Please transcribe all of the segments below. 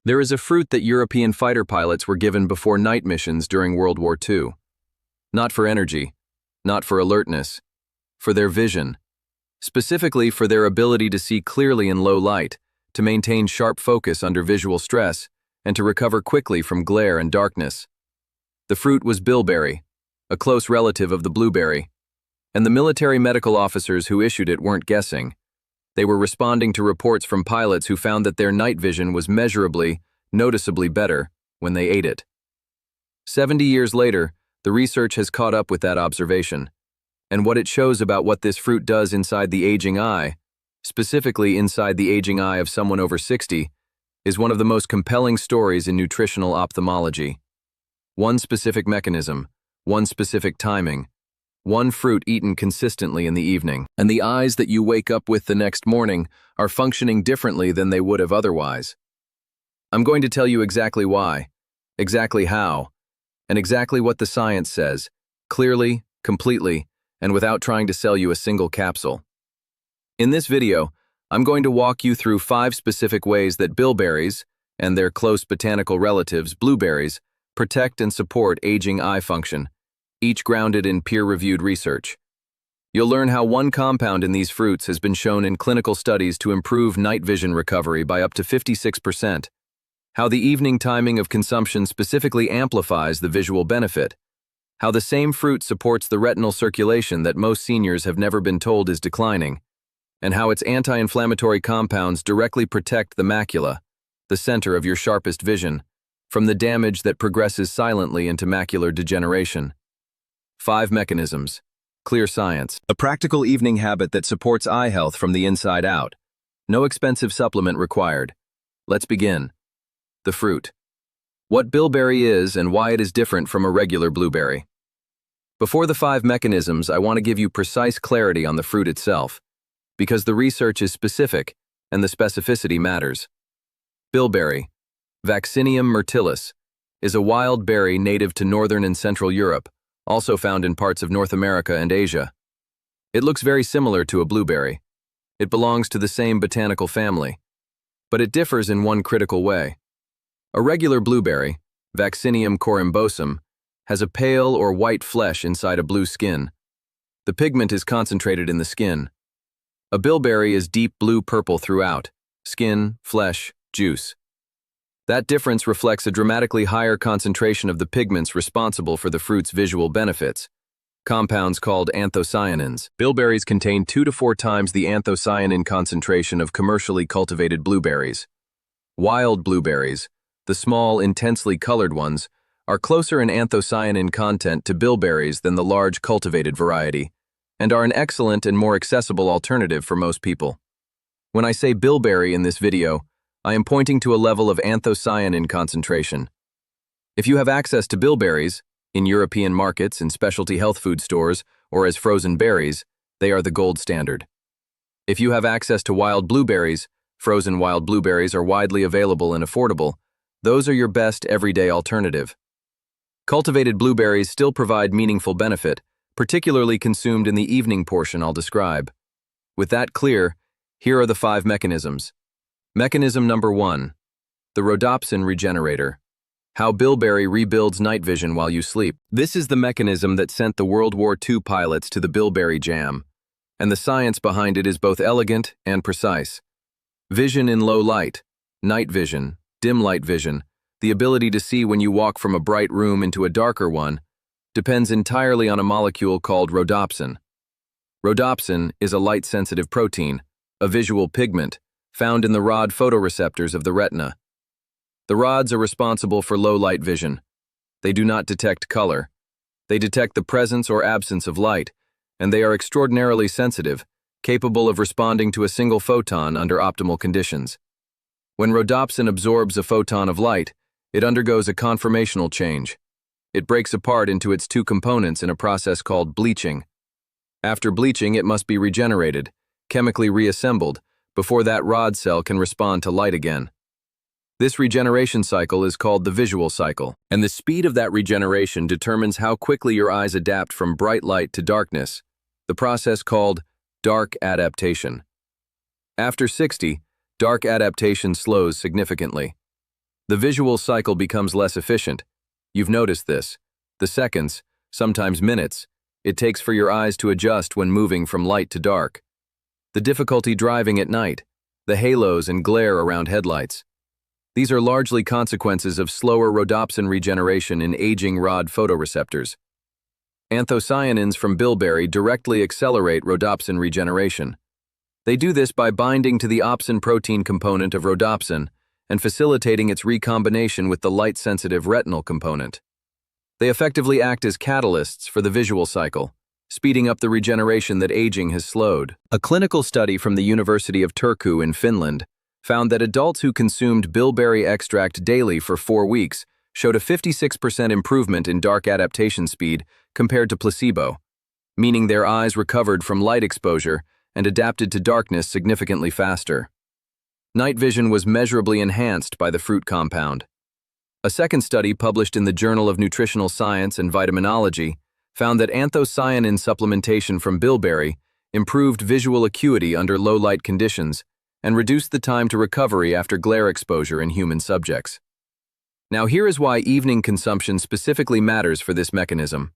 There is a fruit that European fighter pilots were given before night missions during World War II. Not for energy, not for alertness, for their vision. Specifically for their ability to see clearly in low light, to maintain sharp focus under visual stress, and to recover quickly from glare and darkness. The fruit was bilberry, a close relative of the blueberry, and the military medical officers who issued it weren't guessing. They were responding to reports from pilots who found that their night vision was measurably, noticeably better when they ate it. 70 years later, the research has caught up with that observation, and what it shows about what this fruit does inside the aging eye, specifically inside the aging eye of someone over 60, is one of the most compelling stories in nutritional ophthalmology. One specific mechanism, one specific timing, one fruit eaten consistently in the evening, and the eyes that you wake up with the next morning are functioning differently than they would have otherwise. I'm going to tell you exactly why, exactly how, and exactly what the science says, clearly, completely, and without trying to sell you a single capsule. In this video, I'm going to walk you through 5 specific ways that bilberries, and their close botanical relatives, blueberries, protect and support aging eye function, each grounded in peer-reviewed research. You'll learn how one compound in these fruits has been shown in clinical studies to improve night vision recovery by up to 56%, how the evening timing of consumption specifically amplifies the visual benefit, how the same fruit supports the retinal circulation that most seniors have never been told is declining, and how its anti-inflammatory compounds directly protect the macula, the center of your sharpest vision, from the damage that progresses silently into macular degeneration. 5 mechanisms. Clear science. A practical evening habit that supports eye health from the inside out. No expensive supplement required. Let's begin. The fruit. What bilberry is and why it is different from a regular blueberry. Before the 5 mechanisms, I want to give you precise clarity on the fruit itself, because the research is specific and the specificity matters. Bilberry, Vaccinium myrtillus, is a wild berry native to northern and central Europe, also found in parts of North America and Asia. It looks very similar to a blueberry. It belongs to the same botanical family, but it differs in one critical way. A regular blueberry, Vaccinium corymbosum, has a pale or white flesh inside a blue skin. The pigment is concentrated in the skin. A bilberry is deep blue-purple throughout, skin, flesh, juice. That difference reflects a dramatically higher concentration of the pigments responsible for the fruit's visual benefits, compounds called anthocyanins. Bilberries contain 2 to 4 times the anthocyanin concentration of commercially cultivated blueberries. Wild blueberries, the small, intensely colored ones, are closer in anthocyanin content to bilberries than the large cultivated variety, and are an excellent and more accessible alternative for most people. When I say bilberry in this video, I am pointing to a level of anthocyanin concentration. If you have access to bilberries, in European markets, in specialty health food stores, or as frozen berries, they are the gold standard. If you have access to wild blueberries, frozen wild blueberries are widely available and affordable. Those are your best everyday alternative. Cultivated blueberries still provide meaningful benefit, particularly consumed in the evening portion I'll describe. With that clear, here are the 5 mechanisms. Mechanism number 1. The rhodopsin regenerator. How bilberry rebuilds night vision while you sleep. This is the mechanism that sent the World War II pilots to the bilberry jam, and the science behind it is both elegant and precise. Vision in low light, night vision, dim light vision, the ability to see when you walk from a bright room into a darker one, depends entirely on a molecule called rhodopsin. Rhodopsin is a light-sensitive protein, a visual pigment, found in the rod photoreceptors of the retina. The rods are responsible for low-light vision. They do not detect color. They detect the presence or absence of light, and they are extraordinarily sensitive, capable of responding to a single photon under optimal conditions. When rhodopsin absorbs a photon of light, it undergoes a conformational change. It breaks apart into its 2 components in a process called bleaching. After bleaching, it must be regenerated, chemically reassembled, before that rod cell can respond to light again. This regeneration cycle is called the visual cycle, and the speed of that regeneration determines how quickly your eyes adapt from bright light to darkness, the process called dark adaptation. After 60, dark adaptation slows significantly. The visual cycle becomes less efficient. You've noticed this. The seconds, sometimes minutes, it takes for your eyes to adjust when moving from light to dark. The difficulty driving at night, the halos and glare around headlights. These are largely consequences of slower rhodopsin regeneration in aging rod photoreceptors. Anthocyanins from bilberry directly accelerate rhodopsin regeneration. They do this by binding to the opsin protein component of rhodopsin and facilitating its recombination with the light-sensitive retinal component. They effectively act as catalysts for the visual cycle, speeding up the regeneration that aging has slowed. A clinical study from the University of Turku in Finland found that adults who consumed bilberry extract daily for 4 weeks showed a 56% improvement in dark adaptation speed compared to placebo, meaning their eyes recovered from light exposure and adapted to darkness significantly faster. Night vision was measurably enhanced by the fruit compound. A second study published in the Journal of Nutritional Science and Vitaminology found that anthocyanin supplementation from bilberry improved visual acuity under low-light conditions and reduced the time to recovery after glare exposure in human subjects. Now here is why evening consumption specifically matters for this mechanism.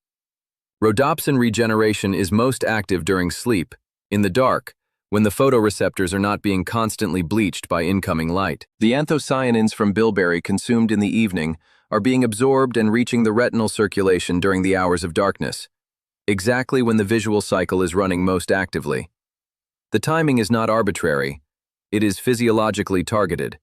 Rhodopsin regeneration is most active during sleep, in the dark, when the photoreceptors are not being constantly bleached by incoming light. The anthocyanins from bilberry consumed in the evening are being absorbed and reaching the retinal circulation during the hours of darkness, exactly when the visual cycle is running most actively. The timing is not arbitrary, it is physiologically targeted.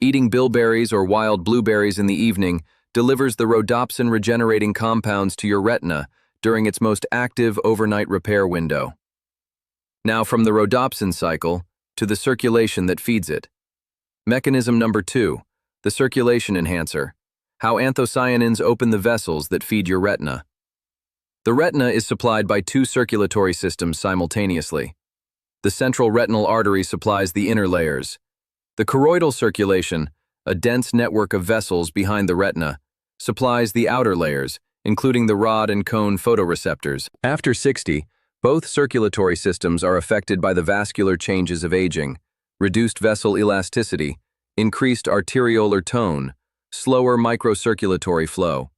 Eating bilberries or wild blueberries in the evening delivers the rhodopsin regenerating compounds to your retina during its most active overnight repair window. Now from the rhodopsin cycle to the circulation that feeds it. Mechanism number 2, the circulation enhancer. How anthocyanins open the vessels that feed your retina. The retina is supplied by 2 circulatory systems simultaneously. The central retinal artery supplies the inner layers. The choroidal circulation, a dense network of vessels behind the retina, supplies the outer layers, including the rod and cone photoreceptors. After 60, both circulatory systems are affected by the vascular changes of aging, reduced vessel elasticity, increased arteriolar tone, slower microcirculatory flow.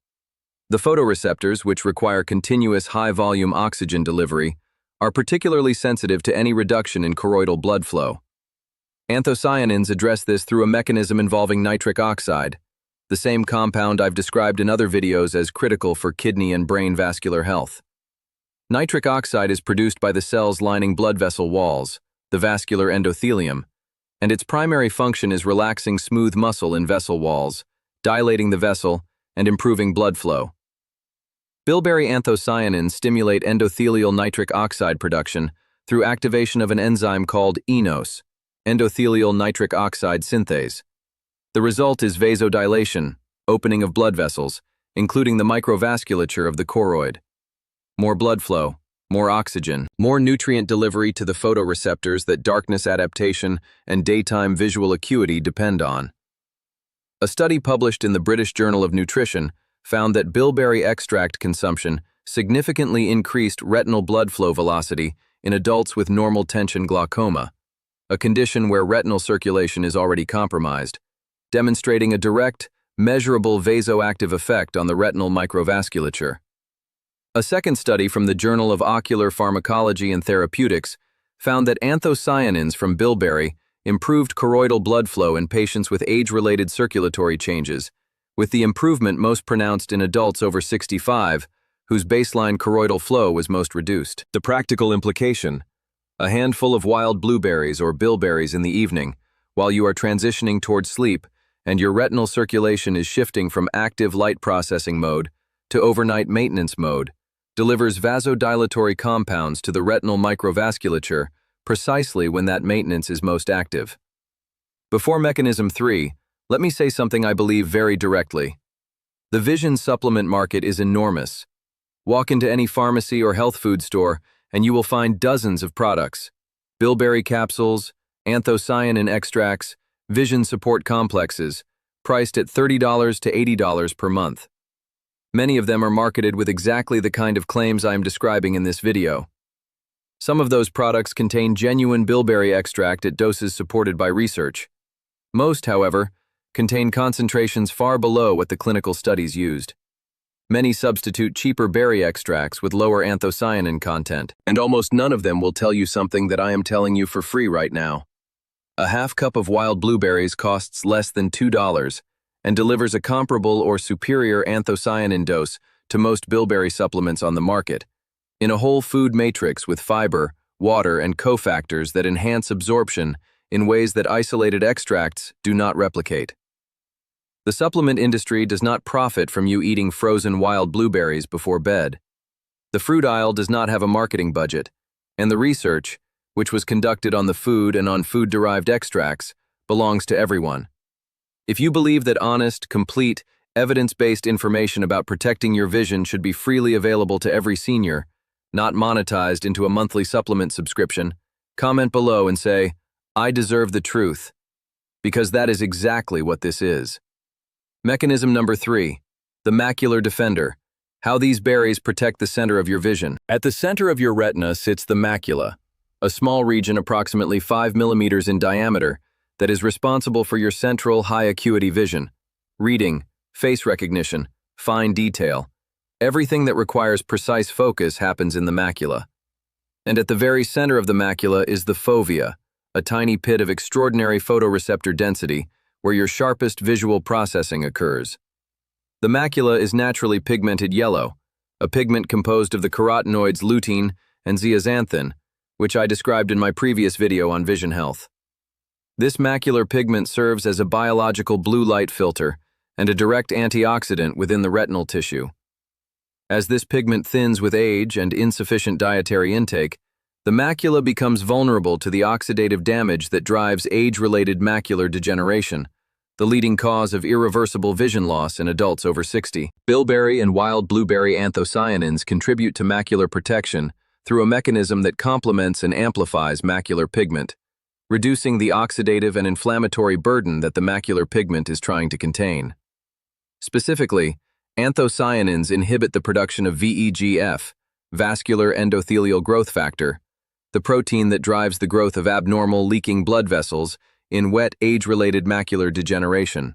The photoreceptors, which require continuous high-volume oxygen delivery, are particularly sensitive to any reduction in choroidal blood flow. Anthocyanins address this through a mechanism involving nitric oxide, the same compound I've described in other videos as critical for kidney and brain vascular health. Nitric oxide is produced by the cells lining blood vessel walls, the vascular endothelium, and its primary function is relaxing smooth muscle in vessel walls, dilating the vessel, and improving blood flow. Bilberry anthocyanins stimulate endothelial nitric oxide production through activation of an enzyme called eNOS, endothelial nitric oxide synthase. The result is vasodilation, opening of blood vessels, including the microvasculature of the choroid. More blood flow, more oxygen, more nutrient delivery to the photoreceptors that darkness adaptation and daytime visual acuity depend on. A study published in the British Journal of Nutrition found that bilberry extract consumption significantly increased retinal blood flow velocity in adults with normal tension glaucoma, a condition where retinal circulation is already compromised, demonstrating a direct, measurable vasoactive effect on the retinal microvasculature. A second study from the Journal of Ocular Pharmacology and Therapeutics found that anthocyanins from bilberry improved choroidal blood flow in patients with age-related circulatory changes, with the improvement most pronounced in adults over 65, whose baseline choroidal flow was most reduced. The practical implication: a handful of wild blueberries or bilberries in the evening, while you are transitioning towards sleep and your retinal circulation is shifting from active light processing mode to overnight maintenance mode, delivers vasodilatory compounds to the retinal microvasculature precisely when that maintenance is most active. Before mechanism 3, let me say something I believe very directly. The vision supplement market is enormous. Walk into any pharmacy or health food store and you will find dozens of products: bilberry capsules, anthocyanin extracts, vision support complexes, priced at $30 to $80 per month. Many of them are marketed with exactly the kind of claims I am describing in this video. Some of those products contain genuine bilberry extract at doses supported by research. Most, however, contain concentrations far below what the clinical studies used. Many substitute cheaper berry extracts with lower anthocyanin content, and almost none of them will tell you something that I am telling you for free right now. A half cup of wild blueberries costs less than $2 and delivers a comparable or superior anthocyanin dose to most bilberry supplements on the market, in a whole food matrix with fiber, water, and cofactors that enhance absorption in ways that isolated extracts do not replicate. The supplement industry does not profit from you eating frozen wild blueberries before bed. The fruit aisle does not have a marketing budget, and the research, which was conducted on the food and on food-derived extracts, belongs to everyone. If you believe that honest, complete, evidence-based information about protecting your vision should be freely available to every senior, not monetized into a monthly supplement subscription, comment below and say, "I deserve the truth," because that is exactly what this is. Mechanism number 3, the macular defender, how these berries protect the center of your vision. At the center of your retina sits the macula, a small region approximately 5 millimeters in diameter that is responsible for your central high-acuity vision, reading, face recognition, fine detail. Everything that requires precise focus happens in the macula. And at the very center of the macula is the fovea, a tiny pit of extraordinary photoreceptor density where your sharpest visual processing occurs. The macula is naturally pigmented yellow, a pigment composed of the carotenoids lutein and zeaxanthin, which I described in my previous video on vision health. This macular pigment serves as a biological blue light filter and a direct antioxidant within the retinal tissue. As this pigment thins with age and insufficient dietary intake, the macula becomes vulnerable to the oxidative damage that drives age-related macular degeneration, the leading cause of irreversible vision loss in adults over 60. Bilberry and wild blueberry anthocyanins contribute to macular protection through a mechanism that complements and amplifies macular pigment, reducing the oxidative and inflammatory burden that the macular pigment is trying to contain. Specifically, anthocyanins inhibit the production of VEGF, vascular endothelial growth factor, the protein that drives the growth of abnormal leaking blood vessels in wet age-related macular degeneration.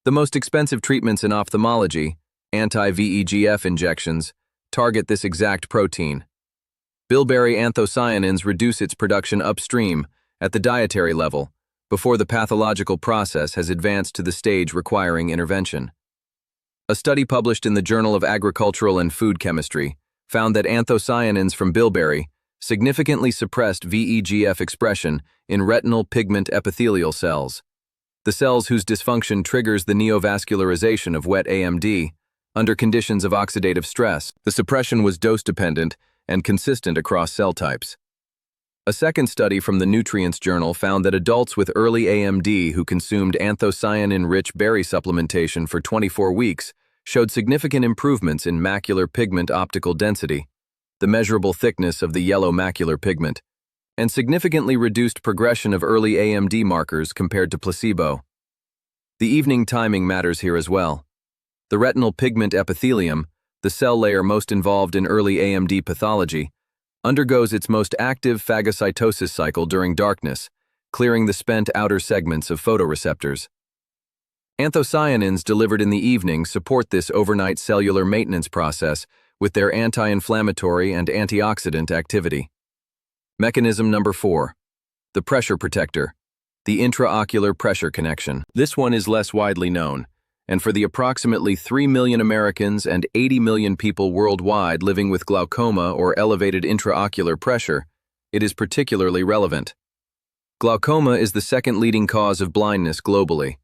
The most expensive treatments in ophthalmology, anti-VEGF injections, target this exact protein. Bilberry anthocyanins reduce its production upstream at the dietary level before the pathological process has advanced to the stage requiring intervention. A study published in the Journal of Agricultural and Food Chemistry found that anthocyanins from bilberry significantly suppressed VEGF expression in retinal pigment epithelial cells, the cells whose dysfunction triggers the neovascularization of wet AMD under conditions of oxidative stress. The suppression was dose-dependent and consistent across cell types. A second study from the Nutrients Journal found that adults with early AMD who consumed anthocyanin-rich berry supplementation for 24 weeks showed significant improvements in macular pigment optical density, the measurable thickness of the yellow macular pigment, and significantly reduced progression of early AMD markers compared to placebo. The evening timing matters here as well. The retinal pigment epithelium, the cell layer most involved in early AMD pathology, undergoes its most active phagocytosis cycle during darkness, clearing the spent outer segments of photoreceptors. Anthocyanins delivered in the evening support this overnight cellular maintenance process with their anti-inflammatory and antioxidant activity. Mechanism number 4. The pressure protector, the intraocular pressure connection. This one is less widely known, and for the approximately 3 million Americans and 80 million people worldwide living with glaucoma or elevated intraocular pressure, it is particularly relevant. Glaucoma is the second leading cause of blindness globally.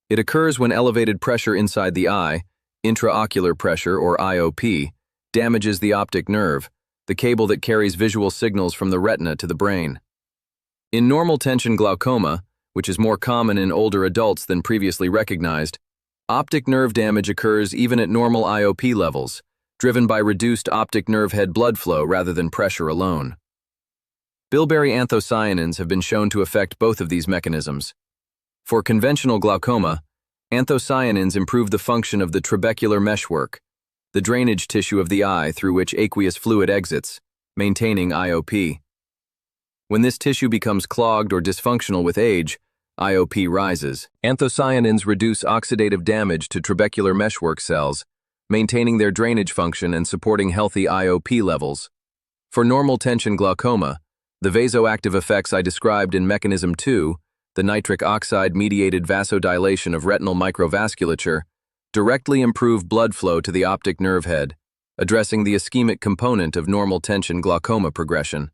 It occurs when elevated pressure inside the eye, intraocular pressure or IOP, damages the optic nerve, the cable that carries visual signals from the retina to the brain. In normal tension glaucoma, which is more common in older adults than previously recognized, optic nerve damage occurs even at normal IOP levels, driven by reduced optic nerve head blood flow rather than pressure alone. Bilberry anthocyanins have been shown to affect both of these mechanisms. For conventional glaucoma, anthocyanins improve the function of the trabecular meshwork, the drainage tissue of the eye through which aqueous fluid exits, maintaining IOP. When this tissue becomes clogged or dysfunctional with age, IOP rises. Anthocyanins reduce oxidative damage to trabecular meshwork cells, maintaining their drainage function and supporting healthy IOP levels. For normal tension glaucoma, the vasoactive effects I described in Mechanism 2, the nitric oxide-mediated vasodilation of retinal microvasculature, directly improve blood flow to the optic nerve head, addressing the ischemic component of normal tension glaucoma progression.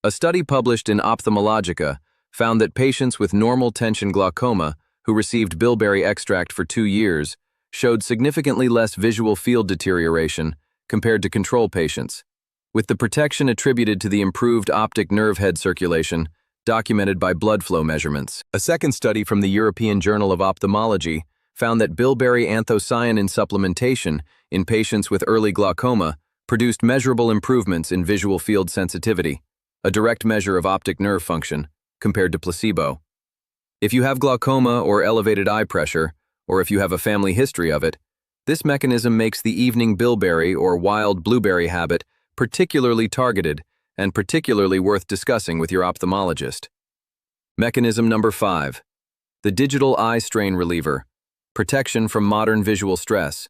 A study published in Ophthalmologica found that patients with normal tension glaucoma who received bilberry extract for 2 years showed significantly less visual field deterioration compared to control patients, with the protection attributed to the improved optic nerve head circulation documented by blood flow measurements. A second study from the European Journal of Ophthalmology found that bilberry anthocyanin supplementation in patients with early glaucoma produced measurable improvements in visual field sensitivity, a direct measure of optic nerve function, compared to placebo. If you have glaucoma or elevated eye pressure, or if you have a family history of it, this mechanism makes the evening bilberry or wild blueberry habit particularly targeted and particularly worth discussing with your ophthalmologist. Mechanism number 5. The digital eye strain reliever, protection from modern visual stress.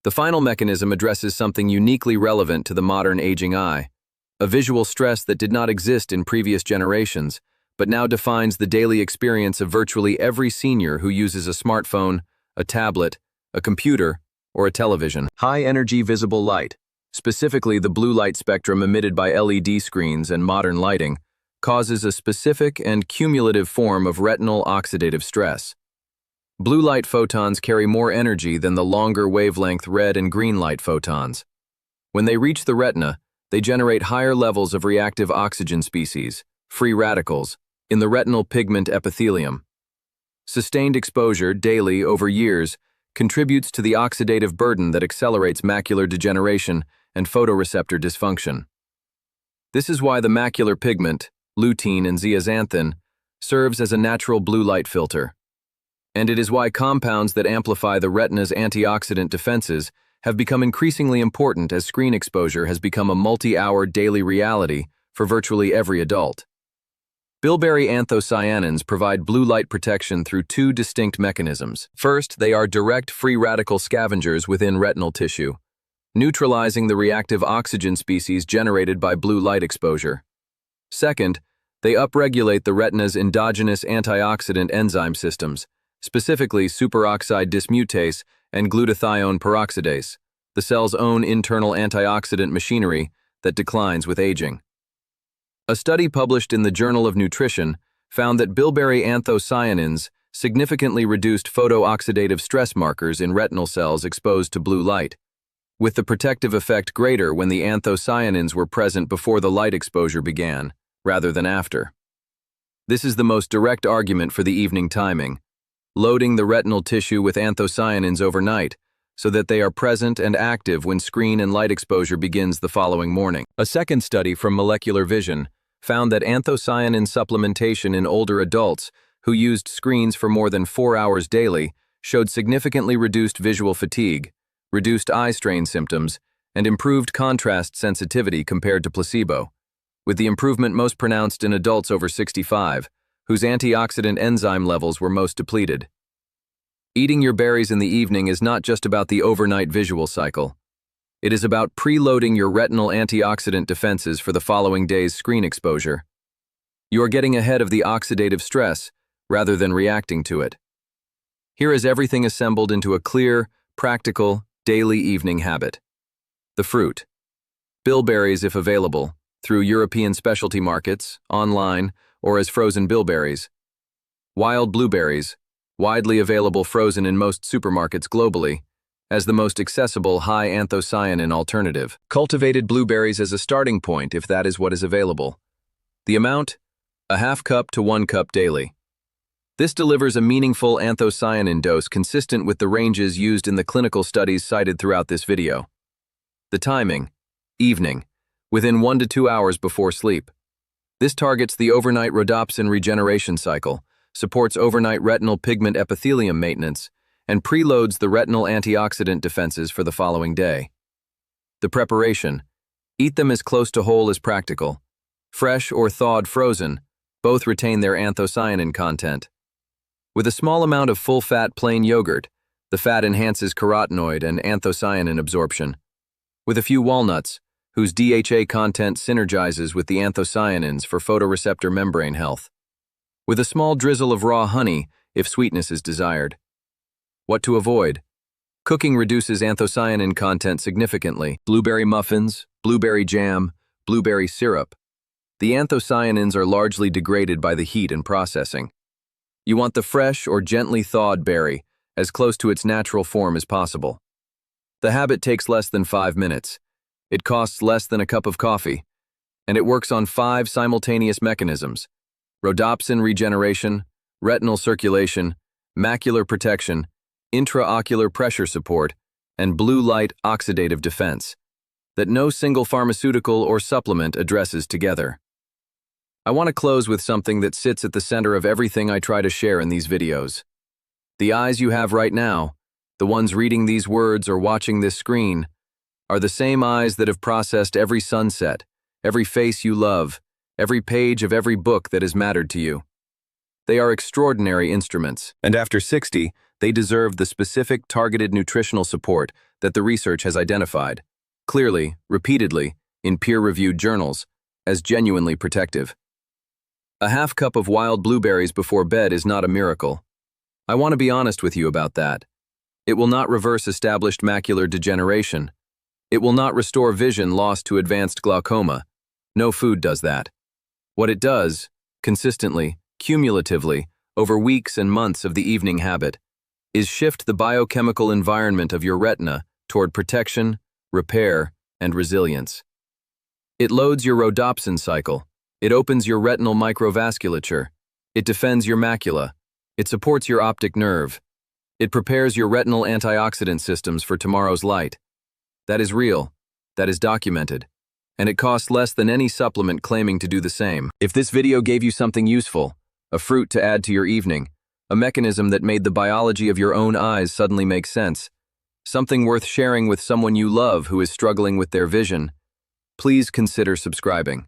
The final mechanism addresses something uniquely relevant to the modern aging eye, a visual stress that did not exist in previous generations, but now defines the daily experience of virtually every senior who uses a smartphone, a tablet, a computer, or a television. High-energy visible light, specifically the blue light spectrum emitted by LED screens and modern lighting, causes a specific and cumulative form of retinal oxidative stress. Blue light photons carry more energy than the longer wavelength red and green light photons. When they reach the retina, they generate higher levels of reactive oxygen species, free radicals, in the retinal pigment epithelium. Sustained exposure daily over years contributes to the oxidative burden that accelerates macular degeneration and photoreceptor dysfunction. This is why the macular pigment, lutein and zeaxanthin, serves as a natural blue light filter. And it is why compounds that amplify the retina's antioxidant defenses have become increasingly important as screen exposure has become a multi-hour daily reality for virtually every adult. Bilberry anthocyanins provide blue light protection through 2 distinct mechanisms. First, they are direct free radical scavengers within retinal tissue, neutralizing the reactive oxygen species generated by blue light exposure. Second, they upregulate the retina's endogenous antioxidant enzyme systems, specifically superoxide dismutase and glutathione peroxidase, the cell's own internal antioxidant machinery that declines with aging. A study published in the Journal of Nutrition found that bilberry anthocyanins significantly reduced photooxidative stress markers in retinal cells exposed to blue light, with the protective effect greater when the anthocyanins were present before the light exposure began, rather than after. This is the most direct argument for the evening timing, loading the retinal tissue with anthocyanins overnight so that they are present and active when screen and light exposure begins the following morning. A second study from Molecular Vision found that anthocyanin supplementation in older adults who used screens for more than 4 hours daily showed significantly reduced visual fatigue, reduced eye strain symptoms, and improved contrast sensitivity compared to placebo, with the improvement most pronounced in adults over 65, whose antioxidant enzyme levels were most depleted. Eating your berries in the evening is not just about the overnight visual cycle. It is about preloading your retinal antioxidant defenses for the following day's screen exposure. You are getting ahead of the oxidative stress rather than reacting to it. Here is everything assembled into a clear, practical, daily evening habit. The fruit. Bilberries if available, through European specialty markets, online, or as frozen bilberries. Wild blueberries, widely available frozen in most supermarkets globally, as the most accessible high anthocyanin alternative. Cultivated blueberries as a starting point if that is what is available. The amount? A half cup to 1 cup daily. This delivers a meaningful anthocyanin dose consistent with the ranges used in the clinical studies cited throughout this video. The timing? Evening, within 1 to 2 hours before sleep. This targets the overnight rhodopsin regeneration cycle, supports overnight retinal pigment epithelium maintenance, and preloads the retinal antioxidant defenses for the following day. The preparation. Eat them as close to whole as practical. Fresh or thawed frozen, Both retain their anthocyanin content. With a small amount of full-fat plain yogurt, the fat enhances carotenoid and anthocyanin absorption. With a few walnuts, whose DHA content synergizes with the anthocyanins for photoreceptor membrane health. With a small drizzle of raw honey, if sweetness is desired. What to avoid? Cooking reduces anthocyanin content significantly. Blueberry muffins, blueberry jam, blueberry syrup. The anthocyanins are largely degraded by the heat and processing. You want the fresh or gently thawed berry, as close to its natural form as possible. The habit takes less than 5 minutes. It costs less than a cup of coffee, and it works on 5 simultaneous mechanisms: rhodopsin regeneration, retinal circulation, macular protection, intraocular pressure support, and blue light oxidative defense, that no single pharmaceutical or supplement addresses together. I want to close with something that sits at the center of everything I try to share in these videos. The eyes you have right now, the ones reading these words or watching this screen, are the same eyes that have processed every sunset, every face you love, every page of every book that has mattered to you. They are extraordinary instruments, and after 60, they deserve the specific targeted nutritional support that the research has identified, clearly, repeatedly, in peer-reviewed journals, as genuinely protective. A half cup of wild blueberries before bed is not a miracle. I want to be honest with you about that. It will not reverse established macular degeneration. It will not restore vision lost to advanced glaucoma. No food does that. What it does, consistently, cumulatively, over weeks and months of the evening habit, is shift the biochemical environment of your retina toward protection, repair, and resilience. It loads your rhodopsin cycle. It opens your retinal microvasculature. It defends your macula. It supports your optic nerve. It prepares your retinal antioxidant systems for tomorrow's light. That is real. That is documented. And it costs less than any supplement claiming to do the same. If this video gave you something useful, a fruit to add to your evening, a mechanism that made the biology of your own eyes suddenly make sense, something worth sharing with someone you love who is struggling with their vision, please consider subscribing.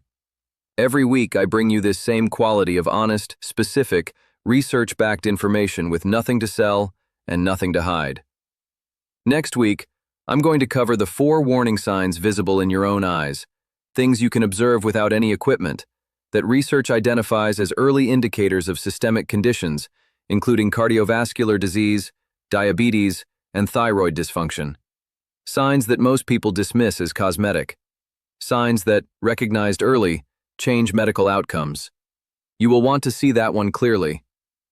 Every week I bring you this same quality of honest, specific, research-backed information with nothing to sell and nothing to hide. Next week, I'm going to cover the 4 warning signs visible in your own eyes, things you can observe without any equipment, that research identifies as early indicators of systemic conditions, including cardiovascular disease, diabetes, and thyroid dysfunction. Signs that most people dismiss as cosmetic. Signs that, recognized early, change medical outcomes. You will want to see that one clearly.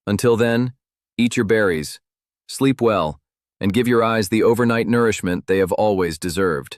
Until then, eat your berries, sleep well, and give your eyes the overnight nourishment they have always deserved.